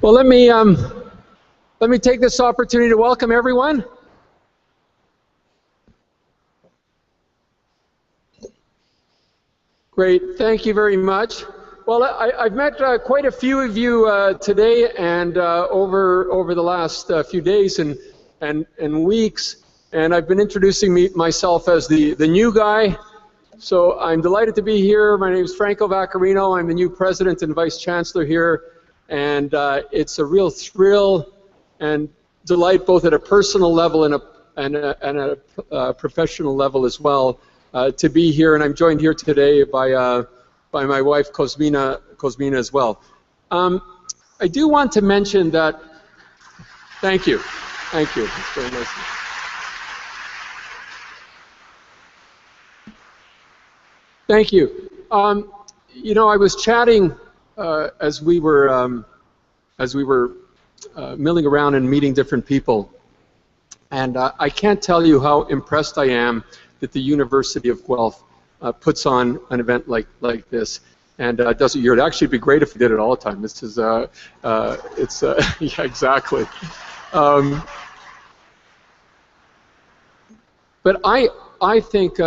Well, let me take this opportunity to welcome everyone. Great, thank you very much. Well, I've met quite a few of you today and over the last few days and weeks, and I've been introducing myself as the new guy. So I'm delighted to be here. My name is Franco Vaccarino. I'm the new president and vice chancellor here, and it's a real thrill and delight, both at a personal level and a professional level as well, to be here. And I'm joined here today by my wife Cosmina as well. I do want to mention that. Thank you. Thank you. It's very nice. Thank you. You know, I was chatting as we were milling around and meeting different people, and I can't tell you how impressed I am that the University of Guelph puts on an event like this, and does it yearly. It'd actually be great if we did it all the time. This is yeah, exactly. But I think.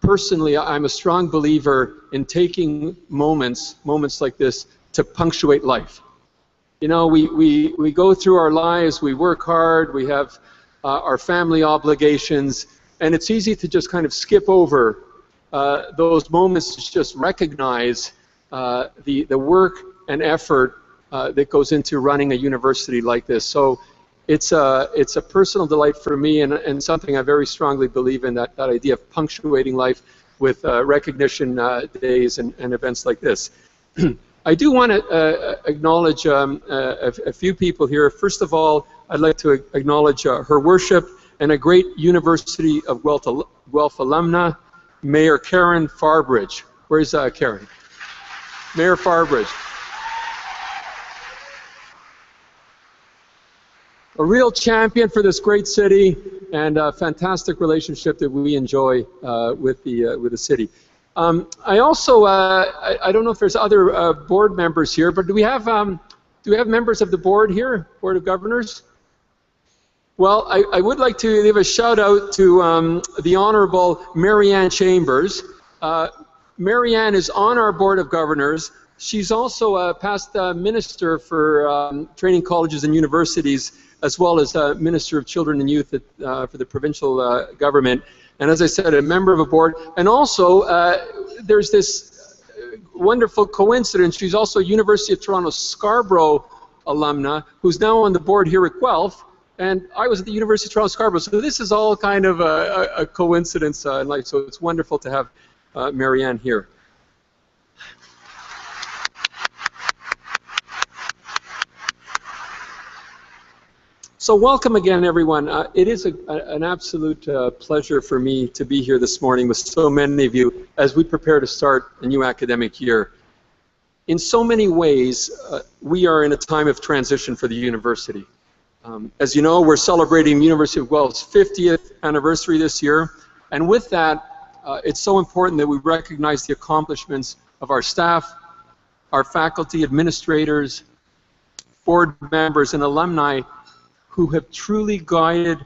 Personally, I'm a strong believer in taking moments like this to punctuate life. You know, we go through our lives, we work hard, we have our family obligations, and it's easy to just kind of skip over those moments to just recognize the work and effort that goes into running a university like this. So it's a personal delight for me, and something I very strongly believe in, that idea of punctuating life with recognition days and events like this. I do want to acknowledge a few people here. First of all, I'd like to acknowledge Her Worship and a great University of Guelph alumna, Mayor Karen Farbridge. Where's Karen? Mayor Farbridge. A real champion for this great city, and a fantastic relationship that we enjoy with the city. I also I don't know if there's other board members here, but do we have members of the board here, Board of Governors? Well, I would like to give a shout out to the Honorable Marianne Chambers. Marianne is on our Board of Governors. She's also a past minister for training colleges and universities, as well as Minister of Children and Youth for the provincial government, and as I said, a member of a board. And also, there's this wonderful coincidence. She's also University of Toronto Scarborough alumna, who's now on the board here at Guelph, and I was at the University of Toronto Scarborough. So this is all kind of a coincidence in life. So it's wonderful to have Marianne here. So welcome again, everyone. It is an absolute pleasure for me to be here this morning with so many of you as we prepare to start a new academic year. In so many ways, we are in a time of transition for the university. As you know, we're celebrating the University of Guelph's 50th anniversary this year, and with that, it's so important that we recognize the accomplishments of our staff, our faculty, administrators, board members, and alumni who have truly guided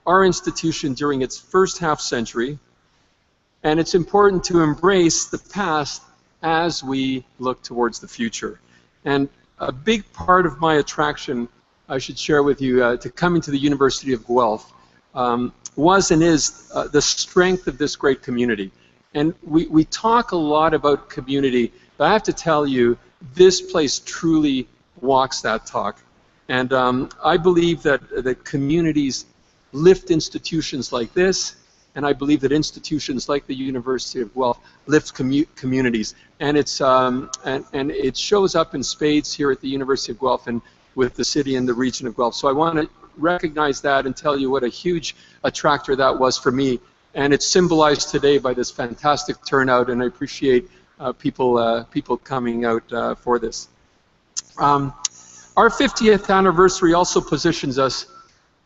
our institution during its first half-century, and it's important to embrace the past as we look towards the future. And a big part of my attraction, I should share with you, to coming to the University of Guelph was and is the strength of this great community. And we talk a lot about community, but I have to tell you, this place truly walks that talk. And I believe that the communities lift institutions like this, and I believe that institutions like the University of Guelph lift communities. And it's and it shows up in spades here at the University of Guelph and with the city and the region of Guelph. So I want to recognize that and tell you what a huge attractor that was for me. And it's symbolized today by this fantastic turnout, and I appreciate people coming out for this. Our 50th anniversary also positions us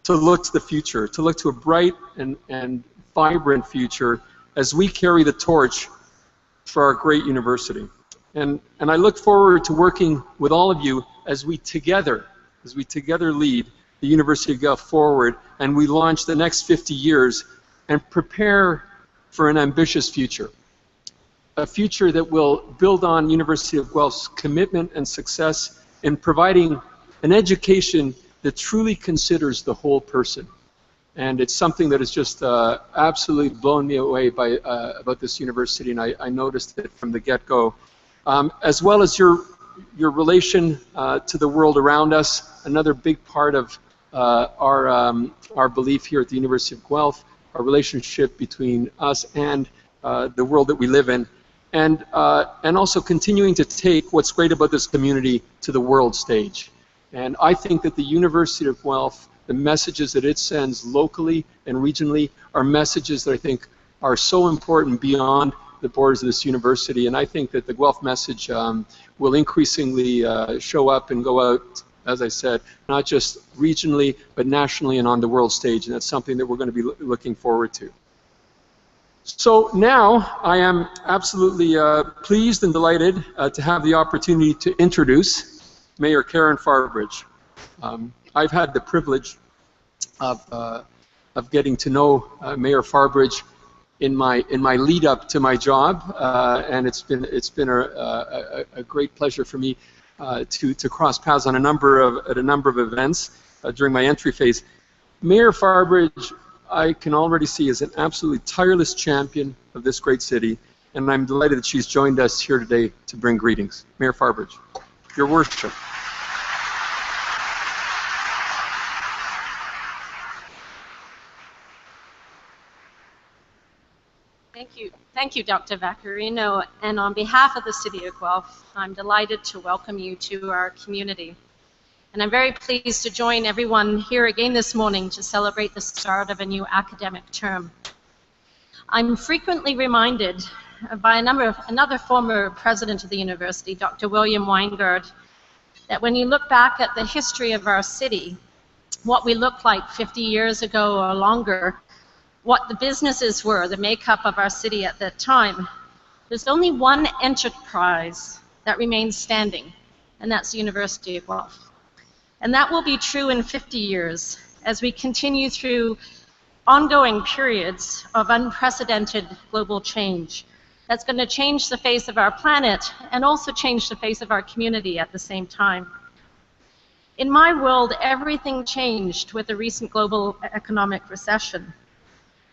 to look to the future, to look to a bright and vibrant future as we carry the torch for our great university. And I look forward to working with all of you as we together lead the University of Guelph forward, and we launch the next 50 years and prepare for an ambitious future. A future that will build on University of Guelph's commitment and success in providing an education that truly considers the whole person. And it's something that has just absolutely blown me away by, about this university, and I noticed it from the get-go. As well as your relation to the world around us, another big part of our belief here at the University of Guelph, our relationship between us and the world that we live in, and also continuing to take what's great about this community to the world stage. And I think that the University of Guelph, the messages that it sends locally and regionally, are messages that I think are so important beyond the borders of this university. And I think that the Guelph message will increasingly show up and go out, as I said, not just regionally, but nationally and on the world stage. And that's something that we're going to be looking forward to. So now I am absolutely pleased and delighted to have the opportunity to introduce Mayor Karen Farbridge. I've had the privilege of getting to know Mayor Farbridge in my lead up to my job, and it's been a great pleasure for me to cross paths on at a number of events during my entry phase. Mayor Farbridge, I can already see, is an absolutely tireless champion of this great city, and I'm delighted that she's joined us here today to bring greetings. Mayor Farbridge, Your Worship. Thank you, Dr. Vaccarino, and on behalf of the City of Guelph, I'm delighted to welcome you to our community. And I'm very pleased to join everyone here again this morning to celebrate the start of a new academic term. I'm frequently reminded by another former president of the university, Dr. William Weingard, that when you look back at the history of our city, what we looked like 50 years ago or longer, what the businesses were, the makeup of our city at that time, there's only one enterprise that remains standing, and that's the University of Guelph. And that will be true in 50 years as we continue through ongoing periods of unprecedented global change. That's going to change the face of our planet and also change the face of our community at the same time. In my world, everything changed with the recent global economic recession.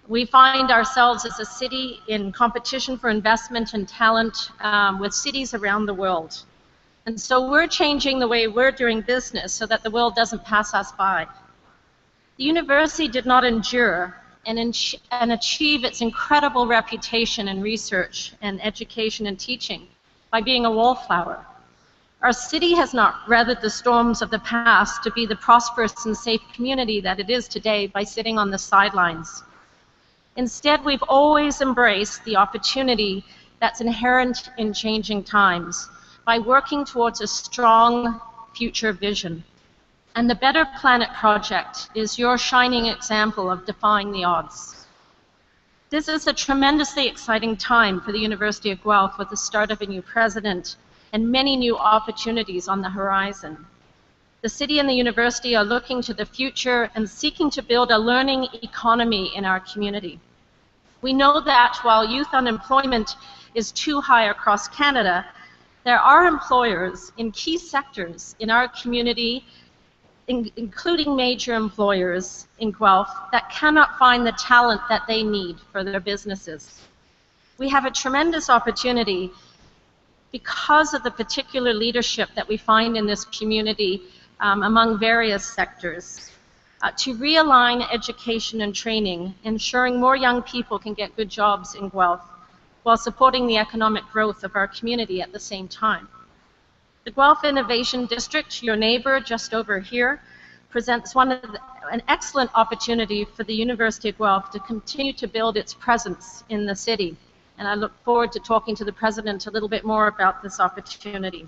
We find ourselves as a city in competition for investment and talent with cities around the world. And so we're changing the way we're doing business so that the world doesn't pass us by. The university did not endure and achieve its incredible reputation in research and education and teaching by being a wallflower. Our city has not weathered the storms of the past to be the prosperous and safe community that it is today by sitting on the sidelines. Instead, we've always embraced the opportunity that's inherent in changing times by working towards a strong future vision. And the Better Planet Project is your shining example of defying the odds. This is a tremendously exciting time for the University of Guelph with the start of a new president and many new opportunities on the horizon. The city and the university are looking to the future and seeking to build a learning economy in our community. We know that while youth unemployment is too high across Canada, there are employers in key sectors in our community, including major employers in Guelph, that cannot find the talent that they need for their businesses. We have a tremendous opportunity because of the particular leadership that we find in this community among various sectors, to realign education and training, ensuring more young people can get good jobs in Guelph while supporting the economic growth of our community at the same time. The Guelph Innovation District, your neighbor just over here, presents an excellent opportunity for the University of Guelph to continue to build its presence in the city. And I look forward to talking to the President a little bit more about this opportunity.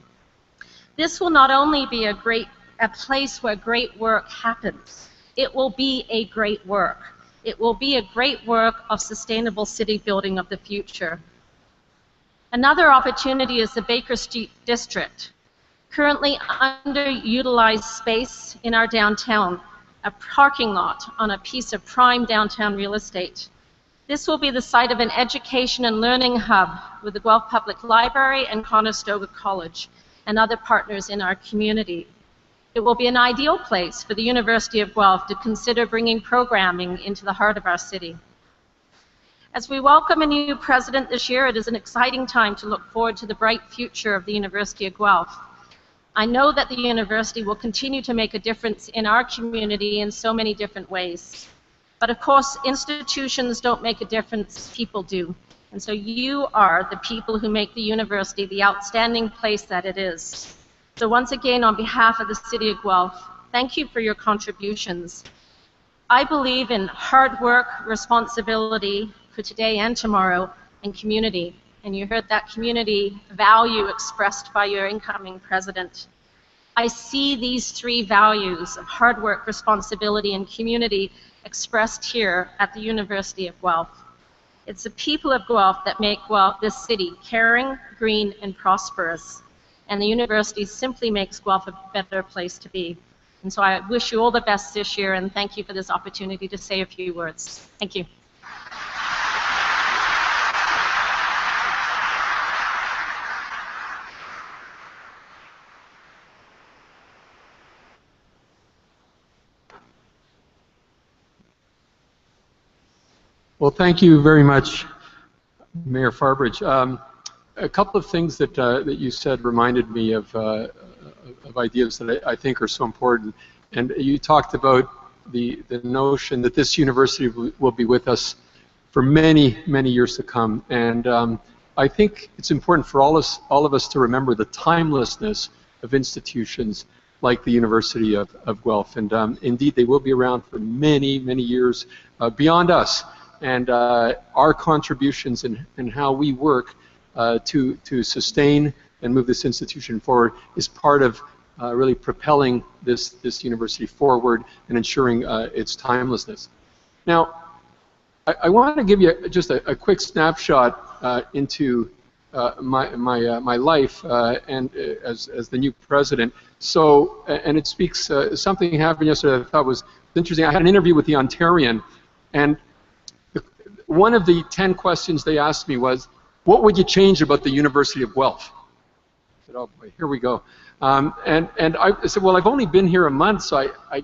This will not only be a place where great work happens, it will be a great work. It will be a great work of sustainable city building of the future. Another opportunity is the Baker Street District, currently underutilized space in our downtown, a parking lot on a piece of prime downtown real estate. This will be the site of an education and learning hub with the Guelph Public Library and Conestoga College and other partners in our community. It will be an ideal place for the University of Guelph to consider bringing programming into the heart of our city. As we welcome a new president this year, it is an exciting time to look forward to the bright future of the University of Guelph. I know that the university will continue to make a difference in our community in so many different ways. But of course, institutions don't make a difference, people do. And so you are the people who make the university the outstanding place that it is. So once again, on behalf of the City of Guelph, thank you for your contributions. I believe in hard work, responsibility for today and tomorrow, and community. And you heard that community value expressed by your incoming president. I see these three values of hard work, responsibility, and community expressed here at the University of Guelph. It's the people of Guelph that make Guelph, this city, caring, green, and prosperous. And the university simply makes Guelph a better place to be. And so I wish you all the best this year, and thank you for this opportunity to say a few words. Thank you. Well, thank you very much, Mayor Farbridge. A couple of things that you said reminded me of ideas that I think are so important. And you talked about the notion that this university will be with us for many, many years to come. And I think it's important for all of us to remember the timelessness of institutions like the University of Guelph. And indeed, they will be around for many, many years beyond us. And our contributions and how we work to sustain and move this institution forward is part of really propelling this university forward and ensuring its timelessness. Now, I want to give you just a quick snapshot into my life and as the new president. So, and it speaks, something happened yesterday that I thought was interesting. I had an interview with the Ontarian, and one of the 10 questions they asked me was, what would you change about the University of Guelph? I said, oh boy, here we go. And I said, well, I've only been here a month, so I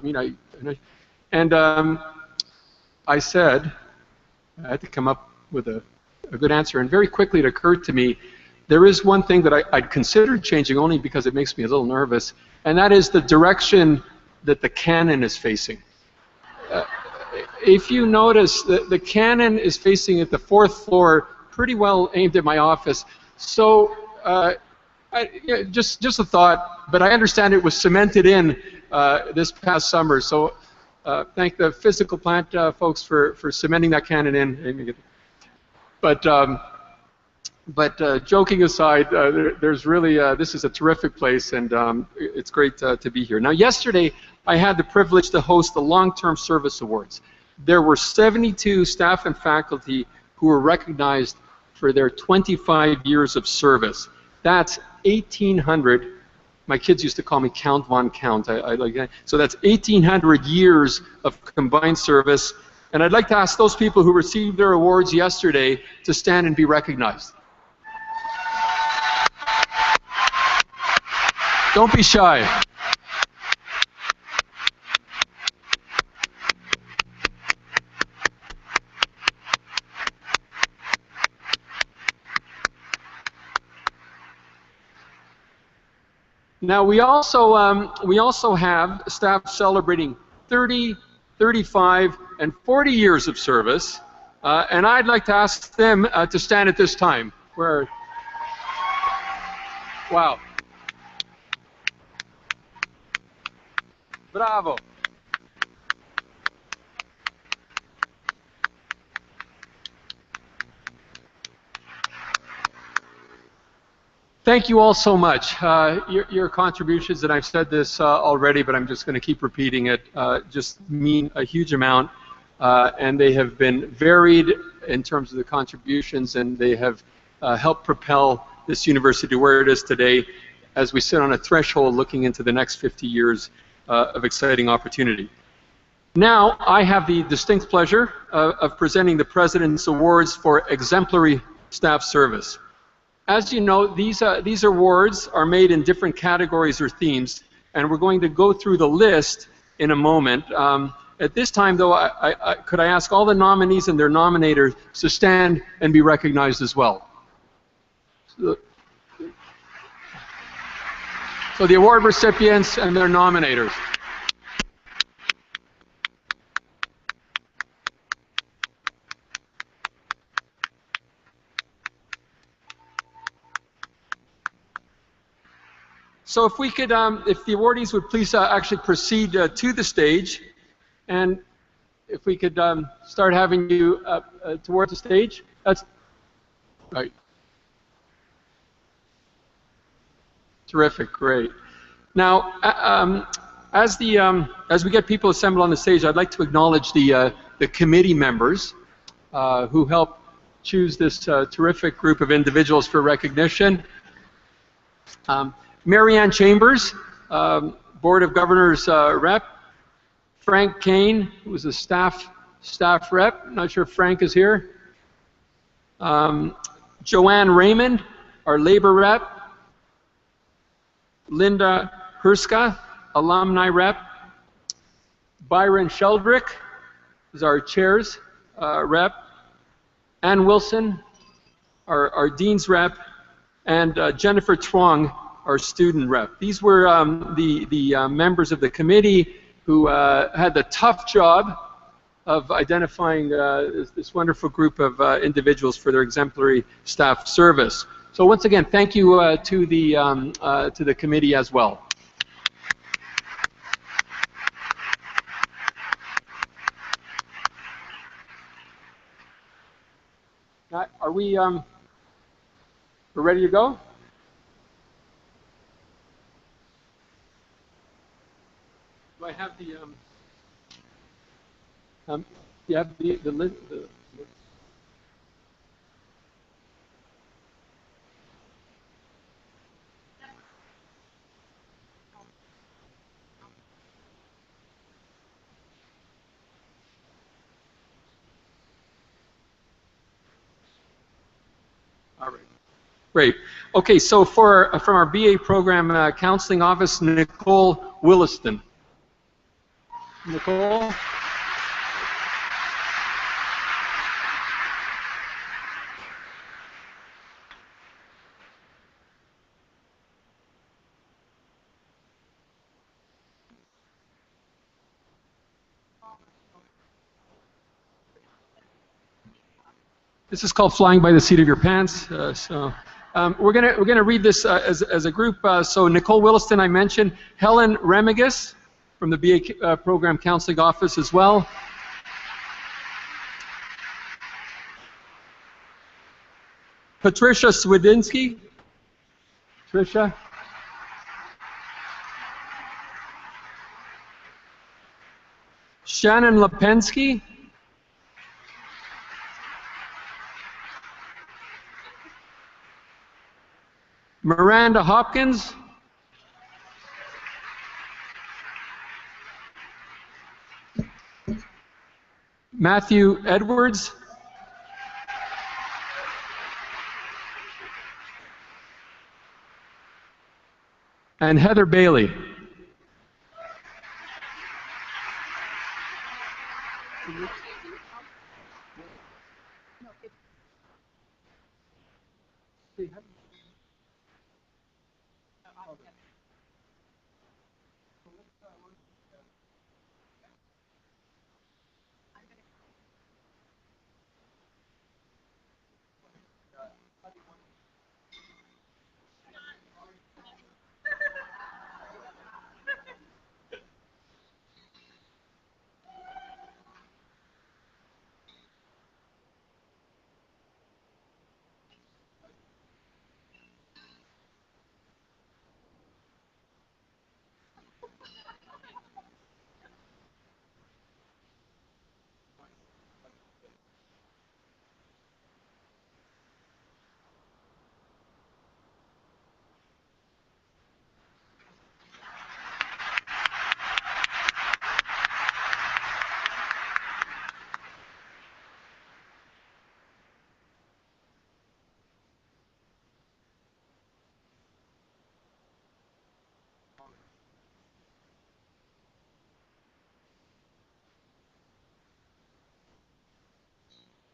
said, I had to come up with a good answer, and very quickly it occurred to me, there is one thing that I'd considered changing only because it makes me a little nervous, and that is the direction that the cannon is facing. If you notice, the cannon is facing at the 4th floor, pretty well aimed at my office. So, just a thought, but I understand it was cemented in this past summer. So, thank the physical plant folks for cementing that cannon in. But joking aside, there's really this is a terrific place, and it's great to be here. Now, yesterday I had the privilege to host the Long-Term Service Awards. There were 72 staff and faculty who were recognized for their 25 years of service. That's 1,800. My kids used to call me Count Von Count. I like that. So that's 1,800 years of combined service. And I'd like to ask those people who received their awards yesterday to stand and be recognized. Don't be shy. Now we also have staff celebrating 30, 35, and 40 years of service, and I'd like to ask them to stand at this time. Wow. Bravo. Thank you all so much. Your contributions, and I've said this already, but I'm just going to keep repeating it, just mean a huge amount. And they have been varied in terms of the contributions, and they have helped propel this university to where it is today as we sit on a threshold looking into the next 50 years of exciting opportunity. Now, I have the distinct pleasure of presenting the President's Awards for Exemplary Staff Service. As you know, these awards are made in different categories or themes, and we're going to go through the list in a moment. At this time, though, could I ask all the nominees and their nominators to stand and be recognized as well? So the award recipients and their nominators. So if we could, if the awardees would please actually proceed to the stage, and if we could start having you towards the stage. That's right. Terrific, great. Now, as we get people assembled on the stage, I'd like to acknowledge the committee members who helped choose this terrific group of individuals for recognition. Marianne Chambers, Board of Governors rep. Frank Kane, who was a staff rep. Not sure if Frank is here. Joanne Raymond, our labor rep. Linda Herska, alumni rep. Byron Sheldrick is our chairs rep. Ann Wilson, our dean's rep. And Jennifer Twong, our student rep. These were the members of the committee who had the tough job of identifying this wonderful group of individuals for their exemplary staff service. So once again, thank you to the committee as well. Now, are we we're ready to go? Do I have the you have the list? All right. Great. Okay, so from our BA program counseling office, Nicole Williston. Nicole? This is called flying by the seat of your pants. We're gonna read this as a group. So Nicole Williston, I mentioned. Helen Remigus from the BA program counseling office as well. Patricia Swedinsky. Patricia. Shannon Lipensky. Miranda Hopkins. Matthew Edwards. And Heather Bailey.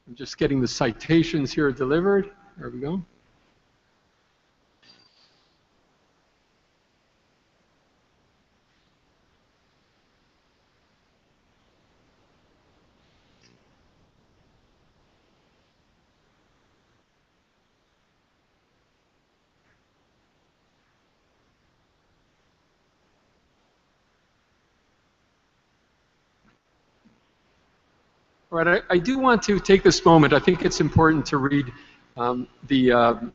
I'm just getting the citations here delivered. There we go. All right, I do want to take this moment. I think it's important to read the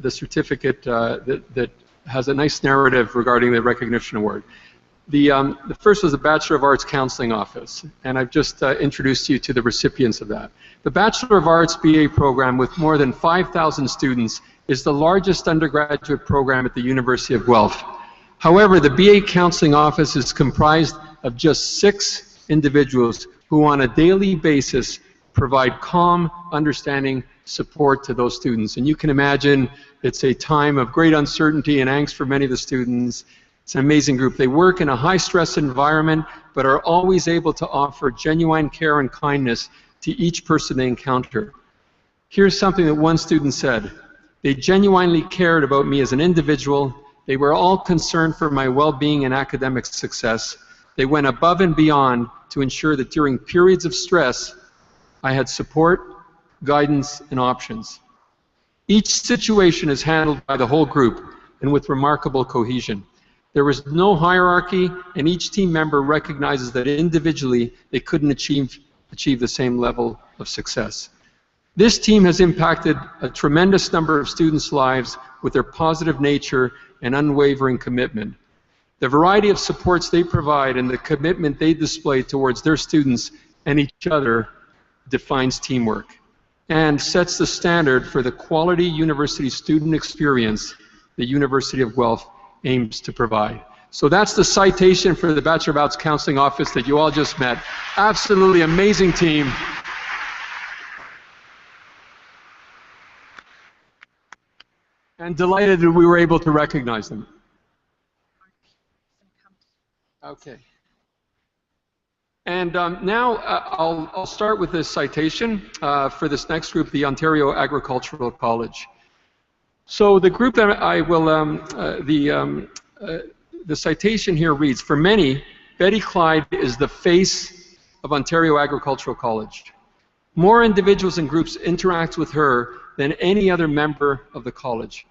certificate that has a nice narrative regarding the recognition award. The first was the Bachelor of Arts Counseling Office, and I've just introduced you to the recipients of that. The Bachelor of Arts BA program with more than 5,000 students is the largest undergraduate program at the University of Guelph. However, the BA Counseling Office is comprised of just 6 individuals who on a daily basis provide calm, understanding support to those students. And you can imagine it's a time of great uncertainty and angst for many of the students. It's an amazing group. They work in a high-stress environment, but are always able to offer genuine care and kindness to each person they encounter. Here's something that one student said. They genuinely cared about me as an individual. They were all concerned for my well-being and academic success. They went above and beyond to ensure that during periods of stress, I had support, guidance, and options. Each situation is handled by the whole group and with remarkable cohesion. There was no hierarchy, and each team member recognizes that individually they couldn't achieve the same level of success. This team has impacted a tremendous number of students' lives with their positive nature and unwavering commitment. The variety of supports they provide and the commitment they display towards their students and each other defines teamwork and sets the standard for the quality university student experience the University of Guelph aims to provide. So that's the citation for the Bachelor of Arts Counseling Office that you all just met. Absolutely amazing team. And delighted that we were able to recognize them. Okay. And now I'll start with this citation for this next group, the Ontario Agricultural College. So the group that I will, the citation here reads, for many, Betty Clyde is the face of Ontario Agricultural College. More individuals and groups interact with her than any other member of the college.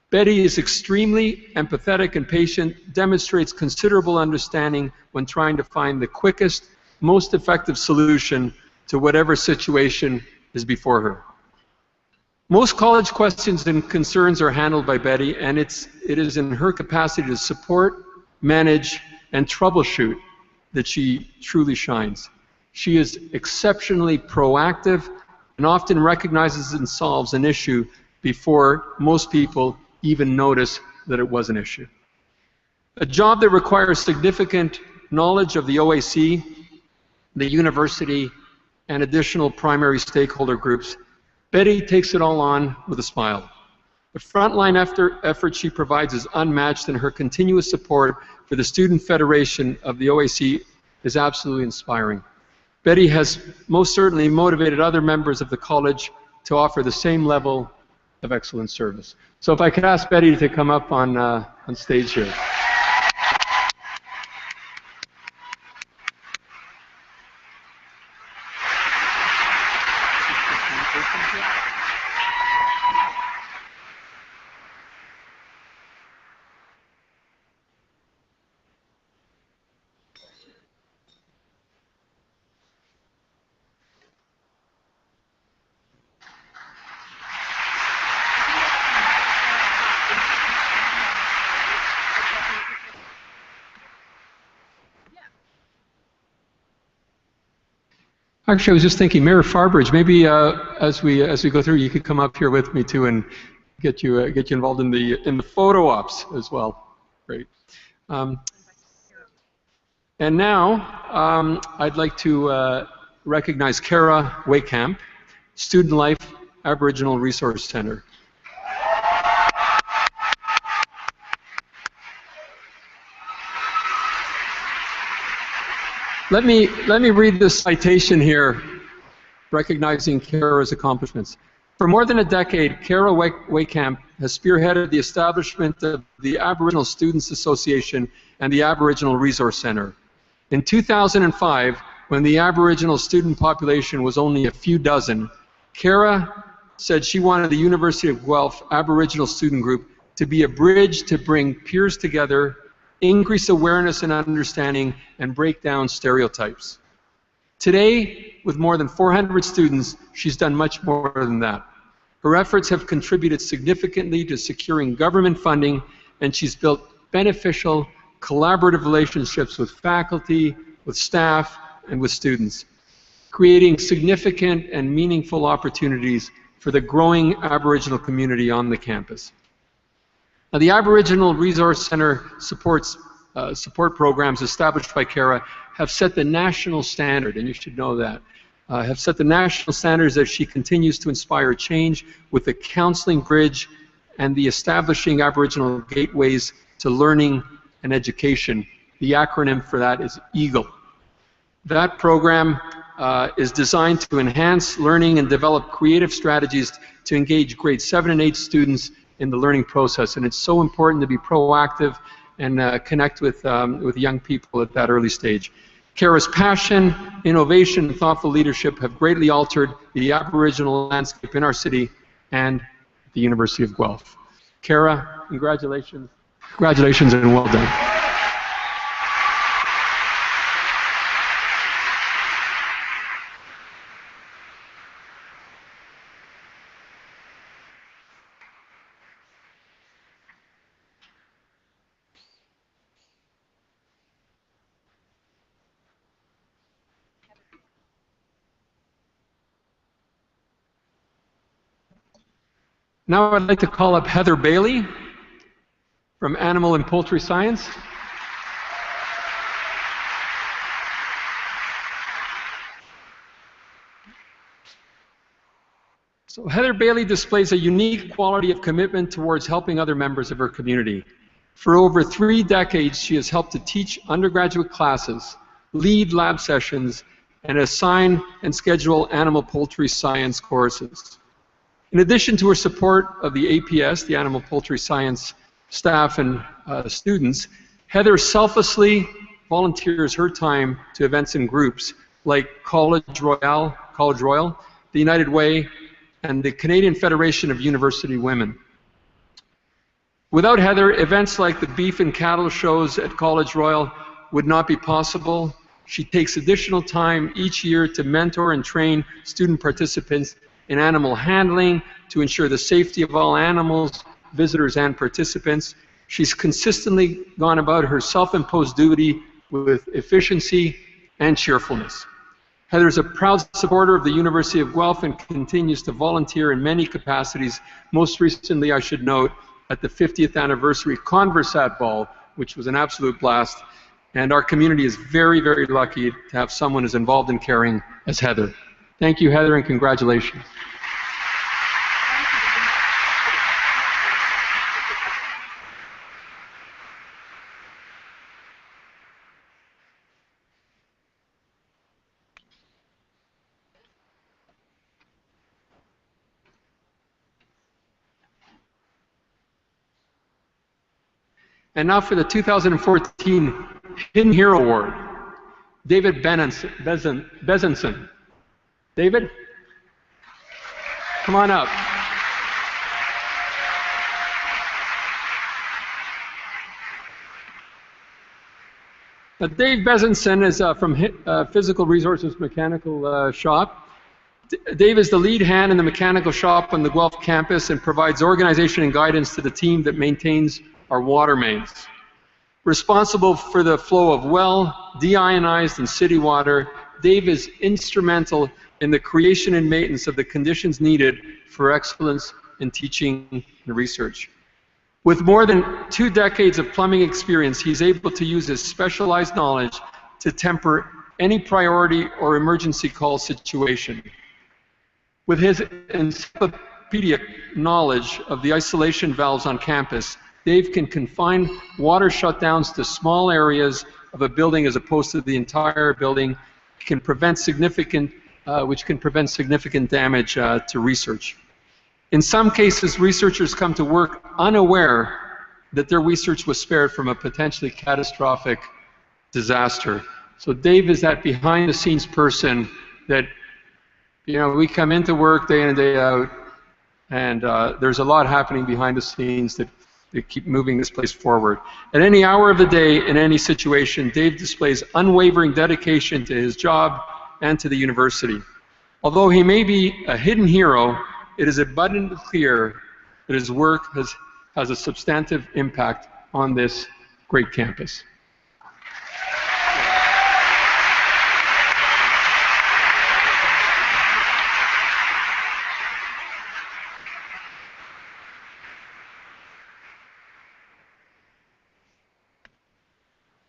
Betty is extremely empathetic and patient, demonstrates considerable understanding when trying to find the quickest, most effective solution to whatever situation is before her. Most college questions and concerns are handled by Betty, and it is in her capacity to support, manage, and troubleshoot that she truly shines. She is exceptionally proactive and often recognizes and solves an issue before most people even notice that it was an issue. A job that requires significant knowledge of the OAC, the university, and additional primary stakeholder groups, Betty takes it all on with a smile. The frontline effort she provides is unmatched, and her continuous support for the Student Federation of the OAC is absolutely inspiring. Betty has most certainly motivated other members of the college to offer the same level of excellent service. So if I could ask Betty to come up on stage here. Actually, I was just thinking, Mayor Farbridge, maybe as we go through, you could come up here with me too and get you involved in the photo ops as well. Great. And now I'd like to recognize Kara Wakehamp, Student Life Aboriginal Resource Center. Let me read this citation here recognizing Kara's accomplishments. For more than a decade, Kara Wakamp has spearheaded the establishment of the Aboriginal Students Association and the Aboriginal Resource Centre. In 2005, when the Aboriginal student population was only a few dozen, Kara said she wanted the University of Guelph Aboriginal Student Group to be a bridge to bring peers together, increase awareness and understanding, and break down stereotypes. Today, with more than 400 students, she's done much more than that. Her efforts have contributed significantly to securing government funding, and she's built beneficial, collaborative relationships with faculty, with staff, and with students, creating significant and meaningful opportunities for the growing Aboriginal community on the campus. Now, the Aboriginal Resource Centre support programs established by Kara have set the national standard, and you should know that, have set the national standards as she continues to inspire change with the counseling bridge and the establishing Aboriginal gateways to learning and education. The acronym for that is EAGLE. That program is designed to enhance learning and develop creative strategies to engage grade 7 and 8 students in the learning process, and it's so important to be proactive and connect with young people at that early stage. Kara's passion, innovation, and thoughtful leadership have greatly altered the Aboriginal landscape in our city and the University of Guelph. Kara, congratulations. Congratulations and well done. Now I'd like to call up Heather Bailey from Animal and Poultry Science. So Heather Bailey displays a unique quality of commitment towards helping other members of her community. For over 3 decades, she has helped to teach undergraduate classes, lead lab sessions, and assign and schedule animal poultry science courses. In addition to her support of the APS, the Animal Poultry Science staff and students, Heather selflessly volunteers her time to events and groups like College Royal, the United Way, and the Canadian Federation of University Women. Without Heather, events like the beef and cattle shows at College Royal would not be possible. She takes additional time each year to mentor and train student participants in animal handling to ensure the safety of all animals, visitors, and participants. She's consistently gone about her self-imposed duty with efficiency and cheerfulness. Heather is a proud supporter of the University of Guelph and continues to volunteer in many capacities. Most recently, I should note, at the 50th anniversary Conversat Ball, which was an absolute blast. And our community is very, very lucky to have someone as involved in caring as Heather. Thank you, Heather, and congratulations. And now for the 2014 Hidden Hero Award, David Bezenson. David, come on up. Dave Bezenson is from Physical Resources Mechanical Shop. Dave is the lead hand in the mechanical shop on the Guelph campus and provides organization and guidance to the team that maintains our water mains. Responsible for the flow of well, deionized, and city water, Dave is instrumental in the creation and maintenance of the conditions needed for excellence in teaching and research. With more than 2 decades of plumbing experience, he's able to use his specialized knowledge to temper any priority or emergency call situation. With his encyclopedic knowledge of the isolation valves on campus, Dave can confine water shutdowns to small areas of a building as opposed to the entire building. He can prevent significant which can prevent significant damage to research. In some cases, researchers come to work unaware that their research was spared from a potentially catastrophic disaster. So Dave is that behind-the-scenes person that, you know, we come into work day in and day out, and there's a lot happening behind the scenes that keep moving this place forward. At any hour of the day, in any situation, Dave displays unwavering dedication to his job and to the university. Although he may be a hidden hero, it is abundantly clear that his work has a substantive impact on this great campus.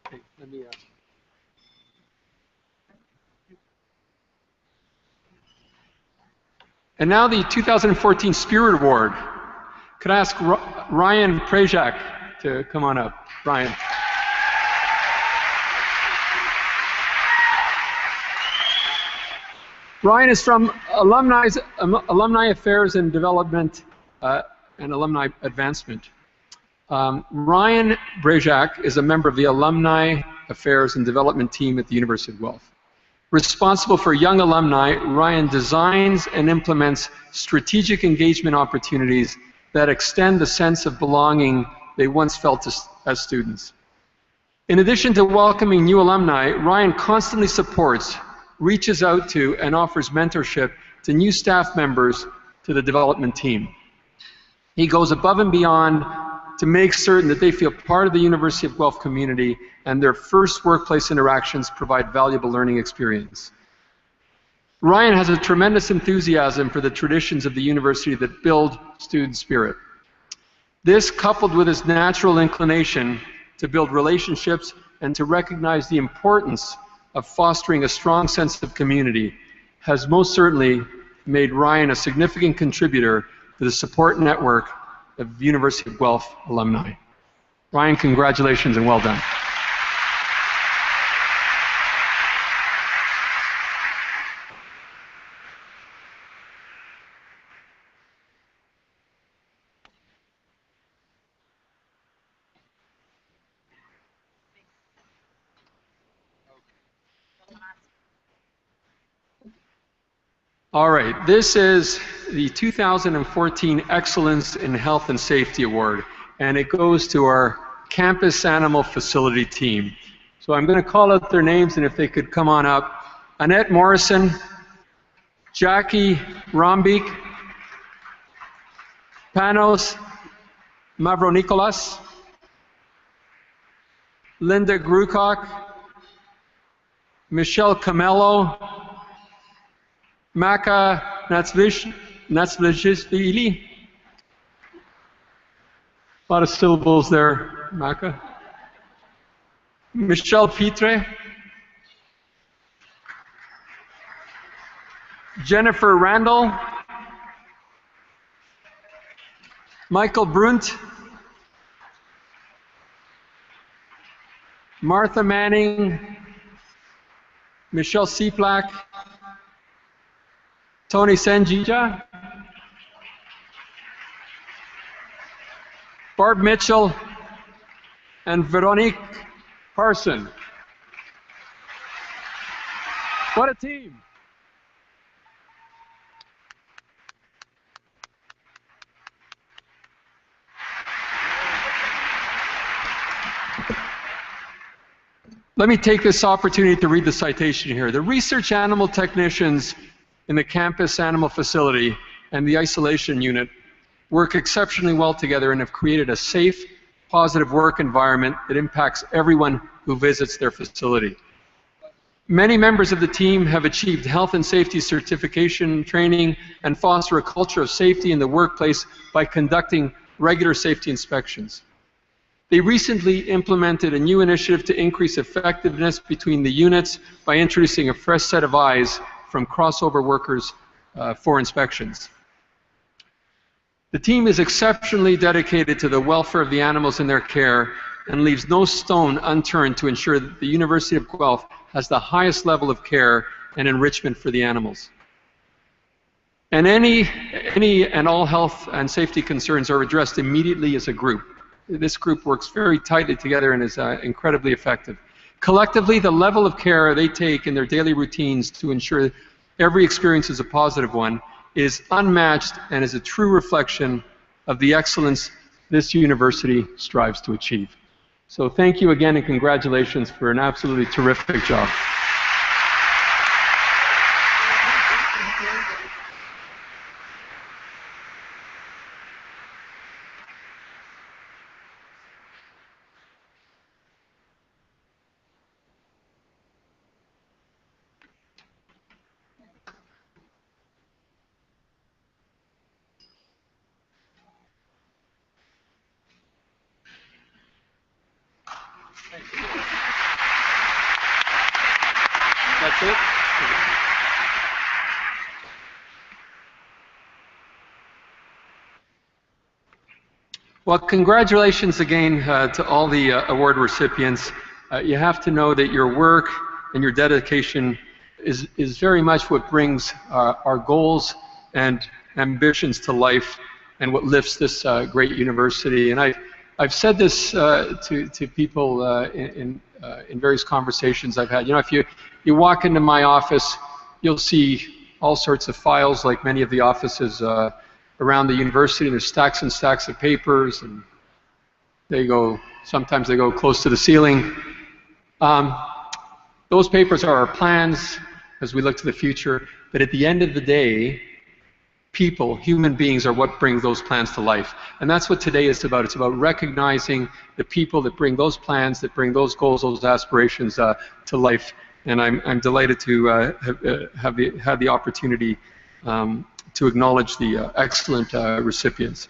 Okay, let me, And now the 2014 Spirit Award. Could I ask Ryan Prejak to come on up? Ryan. Ryan is from Alumni Affairs and Development and Alumni Advancement. Ryan Prejak is a member of the Alumni Affairs and Development team at the University of Guelph. Responsible for young alumni, Ryan designs and implements strategic engagement opportunities that extend the sense of belonging they once felt as students. In addition to welcoming new alumni, Ryan constantly supports, reaches out to, and offers mentorship to new staff members to the development team. He goes above and beyond to make certain that they feel part of the University of Guelph community and their first workplace interactions provide valuable learning experience. Ryan has a tremendous enthusiasm for the traditions of the university that build student spirit. This, coupled with his natural inclination to build relationships and to recognize the importance of fostering a strong sense of community, has most certainly made Ryan a significant contributor to the support network of University of Guelph alumni. Ryan, congratulations and well done. All right, this is the 2014 Excellence in Health and Safety Award, and it goes to our Campus Animal Facility team. So I'm going to call out their names, and if they could come on up. Annette Morrison, Jackie Rombik, Panos Mavronikolas, Linda Grukok, Michelle Camello, Maka Natsvishvili. A lot of syllables there, Maka. Michelle Pitre. Jennifer Randall. Michael Brunt. Martha Manning. Michelle Seaplack. Tony Sanjija, Barb Mitchell, and Veronique Parson. What a team! Let me take this opportunity to read the citation here. The research animal technicians in the campus animal facility and the isolation unit work exceptionally well together and have created a safe, positive work environment that impacts everyone who visits their facility. Many members of the team have achieved health and safety certification training and foster a culture of safety in the workplace by conducting regular safety inspections. They recently implemented a new initiative to increase effectiveness between the units by introducing a fresh set of eyes from crossover workers for inspections. The team is exceptionally dedicated to the welfare of the animals in their care and leaves no stone unturned to ensure that the University of Guelph has the highest level of care and enrichment for the animals. And any and all health and safety concerns are addressed immediately as a group. This group works very tightly together and is incredibly effective. Collectively, the level of care they take in their daily routines to ensure every experience is a positive one is unmatched and is a true reflection of the excellence this university strives to achieve. So thank you again and congratulations for an absolutely terrific job. That's it? Well, congratulations again to all the award recipients. You have to know that your work and your dedication is very much what brings our goals and ambitions to life and what lifts this great university. And I've said this to people in various conversations I've had. You know, if you walk into my office, you'll see all sorts of files like many of the offices around the university, and there's stacks and stacks of papers, and sometimes they go close to the ceiling. Those papers are our plans as we look to the future, but at the end of the day, people, human beings, are what bring those plans to life. And that's what today is about. It's about recognizing the people that bring those plans, that bring those goals, those aspirations to life. And I'm delighted to have the opportunity to acknowledge the excellent recipients.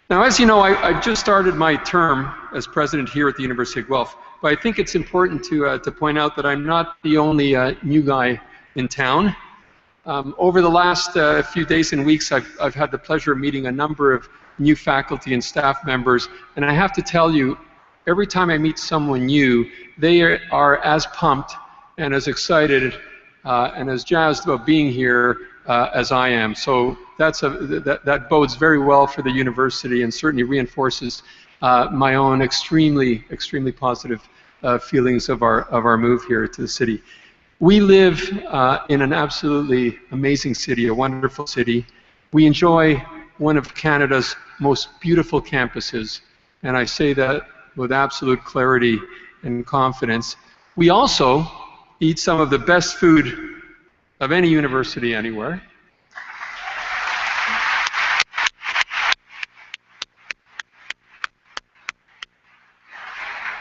Now, as you know, I've just started my term as president here at the University of Guelph, but I think it's important to point out that I'm not the only new guy in town. Over the last few days and weeks, I've had the pleasure of meeting a number of new faculty and staff members, and I have to tell you, every time I meet someone new, they are as pumped and as excited and as jazzed about being here as I am. So that bodes very well for the university and certainly reinforces my own extremely positive feelings of our move here to the city. We live in an absolutely amazing city, a wonderful city. We enjoy one of Canada's most beautiful campuses, and I say that with absolute clarity and confidence. We also eat some of the best food of any university anywhere.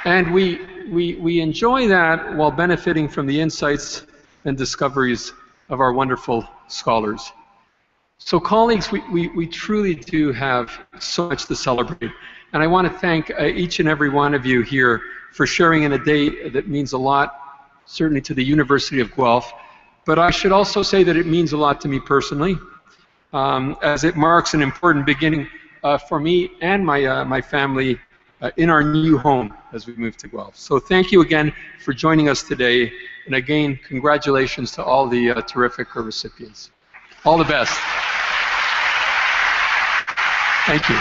And we enjoy that while benefiting from the insights and discoveries of our wonderful scholars. So colleagues, we truly do have so much to celebrate. And I want to thank each and every one of you here for sharing in a day that means a lot, certainly to the University of Guelph. But I should also say that it means a lot to me personally, as it marks an important beginning for me and my family in our new home as we move to Guelph. So thank you again for joining us today, and again, congratulations to all the terrific recipients. All the best. Thank you.